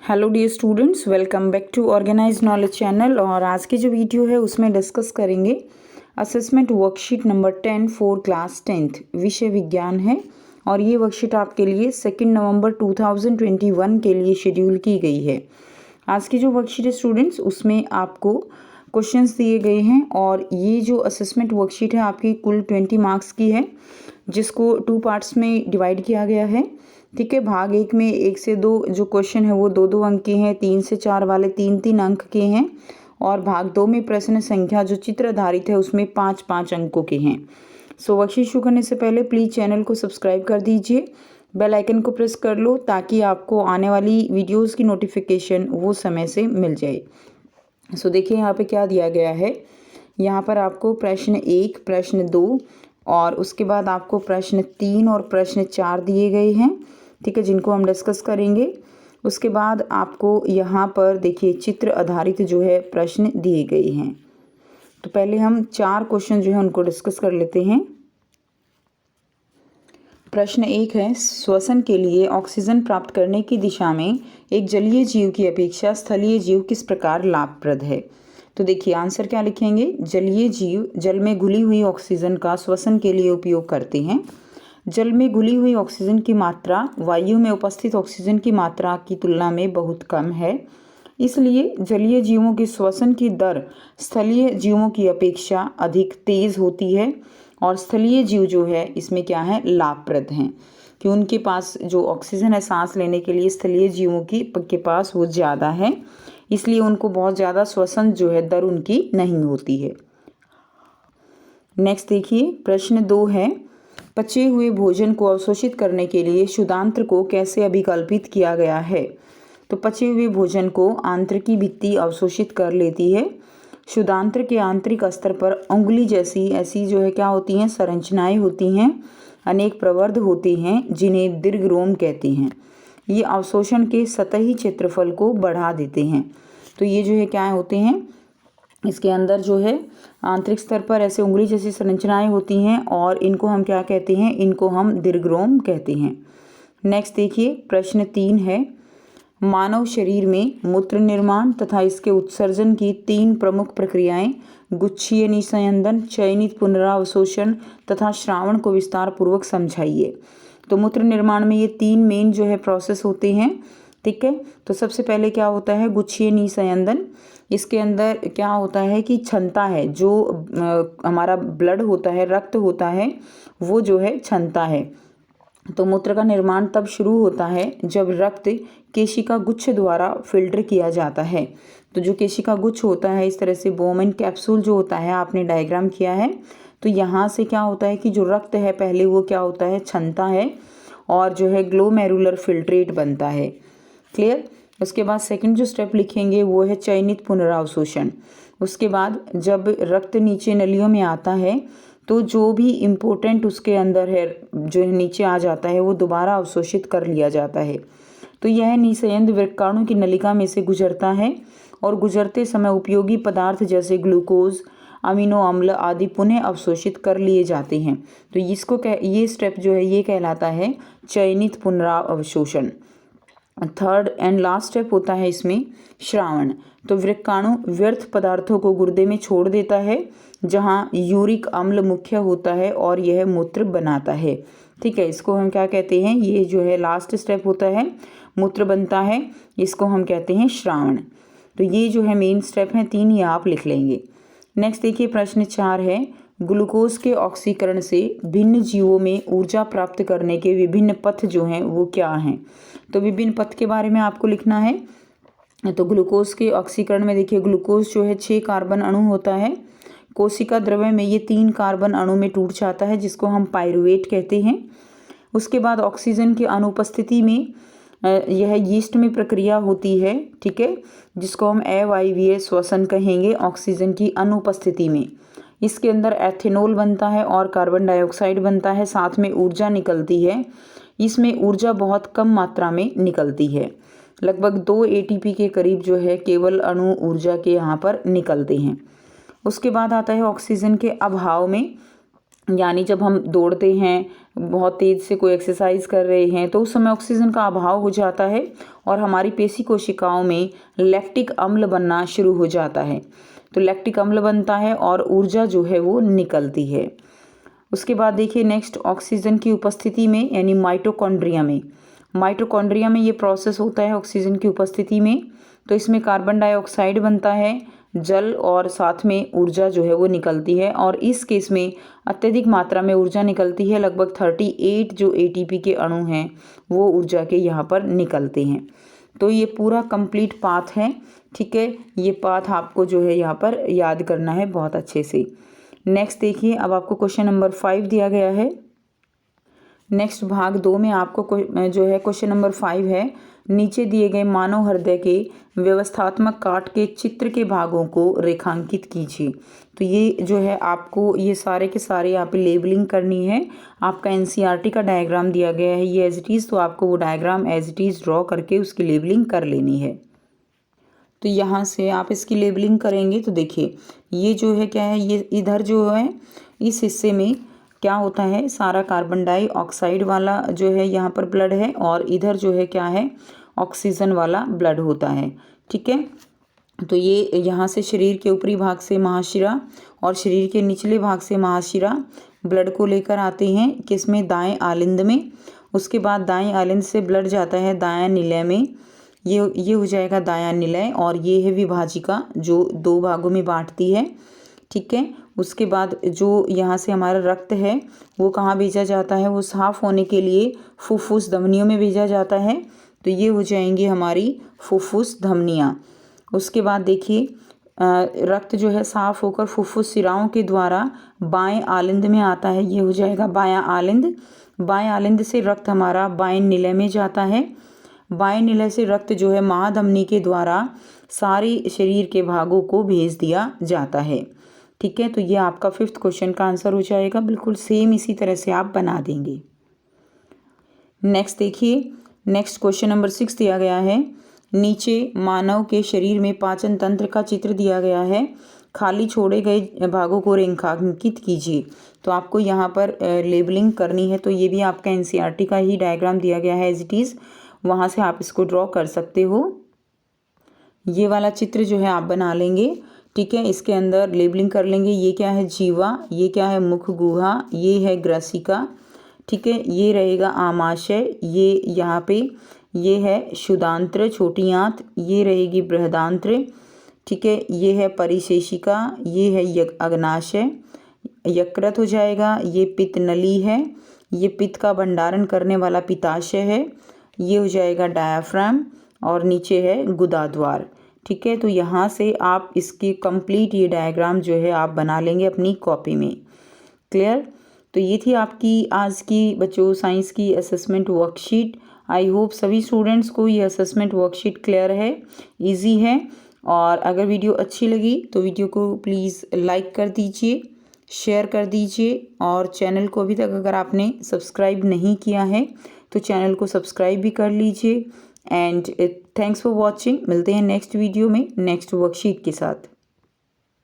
Hello dear students, welcome back to organize knowledge channel. और आज की जो वीडियो है उसमें डिस्कस करेंगे assessment worksheet number 10 for class 10th, विषय विज्ञान है। और ये वर्कशीट आपके लिए 2 नवंबर 2021 के लिए शेड्यूल की गई है। आज की जो वर्कशीट है स्टूडेंट्स, उसमें आपको क्वेश्चंस दिए गए हैं और ये जो असेसमेंट वर्कशीट है आपकी कुल 20 मार्क्स की है, जिसको 2 पार्ट्स में डिवाइड किया गया है। ठीक है, भाग 1 में 1 से 2 जो क्वेश्चन है वो 2-2 अंक के हैं, 3 से 4 वाले 3-3 अंक के हैं, और भाग 2 में प्रश्न संख्या जो चित्र आधारित है उसमें 5-5 अंकों के हैं। सो वर्कशीट शुरू करने से पहले प्लीज़ चैनल को सब्सक्राइब कर दीजिए, बेल आइकन को प्रेस कर लो ताकि आपको आने वाली वीडियोज़ की नोटिफिकेशन वो समय से मिल जाए। सो देखिए यहाँ पे क्या दिया गया है। यहाँ पर आपको प्रश्न 1, प्रश्न 2 और उसके बाद आपको प्रश्न 3 और प्रश्न 4 दिए गए हैं। ठीक है, जिनको हम डिस्कस करेंगे। उसके बाद आपको यहाँ पर देखिए चित्र आधारित जो है प्रश्न दिए गए हैं। तो पहले हम 4 क्वेश्चन जो है उनको डिस्कस कर लेते हैं। प्रश्न 1 है, श्वसन के लिए ऑक्सीजन प्राप्त करने की दिशा में एक जलीय जीव की अपेक्षा स्थलीय जीव किस प्रकार लाभप्रद है। तो देखिए आंसर क्या लिखेंगे। जलीय जीव जल में घुली हुई ऑक्सीजन का श्वसन के लिए उपयोग करते हैं। जल में घुली हुई ऑक्सीजन की मात्रा वायु में उपस्थित ऑक्सीजन की मात्रा की तुलना में बहुत कम है, इसलिए जलीय जीवों के श्वसन की दर स्थलीय जीवों की अपेक्षा अधिक तेज होती है। और स्थलीय जीव जो है इसमें क्या है, लाभप्रद हैं, कि उनके पास जो ऑक्सीजन है सांस लेने के लिए स्थलीय जीवों के पास वो ज़्यादा है, इसलिए उनको बहुत ज़्यादा श्वसन जो है दर उनकी नहीं होती है। नेक्स्ट देखिए प्रश्न 2 है, पचे हुए भोजन को अवशोषित करने के लिए शुद्धांत्र को कैसे अभिकल्पित किया गया है। तो पचे हुए भोजन को आंतरिकी भित्ति अवशोषित कर लेती है। शुद्धांत्र के आंतरिक स्तर पर उंगली जैसी ऐसी जो है क्या होती हैं, संरचनाएं होती हैं, अनेक प्रवर्ध होते हैं जिन्हें दीर्घरोम कहते हैं। ये अवशोषण के सतही क्षेत्रफल को बढ़ा देते हैं। तो ये जो है क्या होते हैं, इसके अंदर जो है आंतरिक स्तर पर ऐसे उंगली जैसी संरचनाएं होती हैं और इनको हम क्या कहते हैं, इनको हम दीर्घरोम कहते हैं। नेक्स्ट देखिए प्रश्न 3 है, मानव शरीर में मूत्र निर्माण तथा इसके उत्सर्जन की 3 प्रमुख प्रक्रियाएं गुच्छीय निस्यंदन, चयनित पुनरावशोषण तथा श्रावण को विस्तार पूर्वक समझाइए। तो मूत्र निर्माण में ये 3 मेन जो है प्रोसेस होते हैं। ठीक है, तो सबसे पहले क्या होता है, गुच्छीय निस्यंदन। इसके अंदर क्या होता है कि क्षमता है, जो हमारा ब्लड होता है, रक्त होता है, वो जो है क्षमता है। तो मूत्र का निर्माण तब शुरू होता है जब रक्त केशिका गुच्छ द्वारा फिल्टर किया जाता है। तो जो केशिका गुच्छ होता है, इस तरह से बोमेन कैप्सूल जो होता है, आपने डायग्राम किया है, तो यहाँ से क्या होता है कि जो रक्त है पहले वो क्या होता है, क्षमता है, और जो है ग्लोमेरुलर फिल्ट्रेट बनता है। क्लियर। उसके बाद सेकंड जो स्टेप लिखेंगे वो है चयनित पुनरावशोषण। उसके बाद जब रक्त नीचे नलियों में आता है तो जो भी इम्पोर्टेंट उसके अंदर है जो नीचे आ जाता है वो दोबारा अवशोषित कर लिया जाता है। तो यह निस्यंद वृक्काणु की नलिका में से गुजरता है और गुजरते समय उपयोगी पदार्थ जैसे ग्लूकोज, अमीनो अम्ल आदि पुनः अवशोषित कर लिए जाते हैं। तो ये स्टेप जो है ये कहलाता है चयनित पुनरावशोषण। थर्ड एंड लास्ट स्टेप होता है इसमें श्रावण। तो वृक्काणु व्यर्थ पदार्थों को गुर्दे में छोड़ देता है जहां यूरिक अम्ल मुख्य होता है और यह मूत्र बनाता है। ठीक है, इसको हम क्या कहते हैं, ये जो है लास्ट स्टेप होता है, मूत्र बनता है, इसको हम कहते हैं श्रावण। तो ये जो है मेन स्टेप हैं 3, ये आप लिख लेंगे। नेक्स्ट देखिए प्रश्न 4 है, ग्लूकोज के ऑक्सीकरण से भिन्न जीवों में ऊर्जा प्राप्त करने के विभिन्न पथ जो हैं वो क्या हैं। तो विभिन्न पथ के बारे में आपको लिखना है। तो ग्लूकोज के ऑक्सीकरण में देखिए ग्लूकोज जो है 6 कार्बन अणु होता है। कोशिका द्रव्य में ये 3 कार्बन अणु में टूट जाता है जिसको हम पायरुवेट कहते हैं। उसके बाद ऑक्सीजन की अनुपस्थिति में यह यीस्ट में प्रक्रिया होती है। ठीक है, जिसको हम अवायवीय श्वसन कहेंगे ऑक्सीजन की अनुपस्थिति में। इसके अंदर एथेनॉल बनता है और कार्बन डाइऑक्साइड बनता है, साथ में ऊर्जा निकलती है। इसमें ऊर्जा बहुत कम मात्रा में निकलती है, लगभग 2 ATP के करीब जो है केवल अणु ऊर्जा के यहाँ पर निकलते हैं। उसके बाद आता है ऑक्सीजन के अभाव में यानी जब हम दौड़ते हैं, बहुत तेज़ से कोई एक्सरसाइज कर रहे हैं, तो उस समय ऑक्सीजन का अभाव हो जाता है और हमारी पेशी कोशिकाओं में लैक्टिक अम्ल बनना शुरू हो जाता है। तो लैक्टिक अम्ल बनता है और ऊर्जा जो है वो निकलती है। उसके बाद देखिए नेक्स्ट, ऑक्सीजन की उपस्थिति में यानी माइटोकॉन्ड्रिया में ये प्रोसेस होता है ऑक्सीजन की उपस्थिति में। तो इसमें कार्बन डाइऑक्साइड बनता है, जल और साथ में ऊर्जा जो है वो निकलती है, और इस केस में अत्यधिक मात्रा में ऊर्जा निकलती है। लगभग 38 जो ATP के अणु हैं वो ऊर्जा के यहाँ पर निकलते हैं। तो ये पूरा कंप्लीट पाथ है, ठीक है। ये पाथ आपको जो है यहाँ पर याद करना है बहुत अच्छे से। नेक्स्ट देखिए, अब आपको क्वेश्चन नंबर 5 दिया गया है। नेक्स्ट भाग 2 में आपको जो है क्वेश्चन नंबर 5 है, नीचे दिए गए मानव हृदय के व्यवस्थात्मक काट के चित्र के भागों को रेखांकित कीजिए। तो ये जो है आपको ये सारे के सारे यहाँ पे लेबलिंग करनी है। आपका NCERT का डायग्राम दिया गया है ये एज इट इज़, तो आपको वो diagram as it is draw करके उसकी लेबलिंग कर लेनी है। तो यहाँ से आप इसकी लेबलिंग करेंगे तो देखिए ये जो है क्या है, ये इधर जो है इस हिस्से में क्या होता है, सारा कार्बन डाइऑक्साइड वाला जो है यहाँ पर ब्लड है, और इधर जो है क्या है, ऑक्सीजन वाला ब्लड होता है, ठीक है। तो ये यहाँ से शरीर के ऊपरी भाग से महाशिरा और शरीर के निचले भाग से महाशिरा ब्लड को लेकर आते हैं किसमें, दाएं आलिंद में। उसके बाद दाएं आलिंद से ब्लड जाता है दायां निलय में, ये हो जाएगा दायां निलय, और ये है विभाजिका जो 2 भागों में बांटती है, ठीक है। उसके बाद जो यहाँ से हमारा रक्त है वो कहाँ भेजा जाता है, वो साफ होने के लिए फुफ्फुस धमनियों में भेजा जाता है। तो ये हो जाएंगी हमारी फुफ्फुस धमनियाँ। उसके बाद देखिए रक्त जो है साफ होकर फुफ्फुस शिराओं के द्वारा बाएं आलिंद में आता है, ये हो जाएगा बायां आलिंद। बाएं आलिंद से रक्त हमारा बाएं निलय में जाता है। बाएं निलय से रक्त जो है महाधमनी के द्वारा सारे शरीर के भागों को भेज दिया जाता है, ठीक है। तो ये आपका 5th क्वेश्चन का आंसर हो जाएगा। बिल्कुल सेम इसी तरह से आप बना देंगे। नेक्स्ट देखिए, नेक्स्ट क्वेश्चन नंबर 6 दिया गया है, नीचे मानव के शरीर में पाचन तंत्र का चित्र दिया गया है, खाली छोड़े गए भागों को रेखांकित कीजिए। तो आपको यहाँ पर लेबलिंग करनी है। तो ये भी आपका NCERT का ही डायग्राम दिया गया है एज इट इज़, वहाँ से आप इसको ड्रॉ कर सकते हो। ये वाला चित्र जो है आप बना लेंगे, ठीक है। इसके अंदर लेबलिंग कर लेंगे, ये क्या है जीवा, ये क्या है मुख गुहा, ये है ग्रसिका, ठीक है। ये रहेगा आमाशय, ये यहाँ पे ये है शुदांत्र छोटी आंत, ये रहेगी बृहदांत्र, ठीक है। ये है परिशेषिका, ये है अग्नाशय, यकृत हो जाएगा, ये पित्त नली है, ये पित्त का भंडारण करने वाला पित्ताशय है, ये हो जाएगा डायाफ्राम, और नीचे है गुदाद्वार, ठीक है। तो यहाँ से आप इसकी कंप्लीट ये डायग्राम जो है आप बना लेंगे अपनी कॉपी में। क्लियर। तो ये थी आपकी आज की बच्चों साइंस की असेसमेंट वर्कशीट। आई होप सभी स्टूडेंट्स को ये असेसमेंट वर्कशीट क्लियर है, इजी है। और अगर वीडियो अच्छी लगी तो वीडियो को प्लीज़ लाइक कर दीजिए, शेयर कर दीजिए, और चैनल को अभी तक अगर आपने सब्सक्राइब नहीं किया है तो चैनल को सब्सक्राइब भी कर लीजिए। And thanks for watching. मिलते हैं नेक्स्ट वीडियो में नेक्स्ट वर्कशीट के साथ।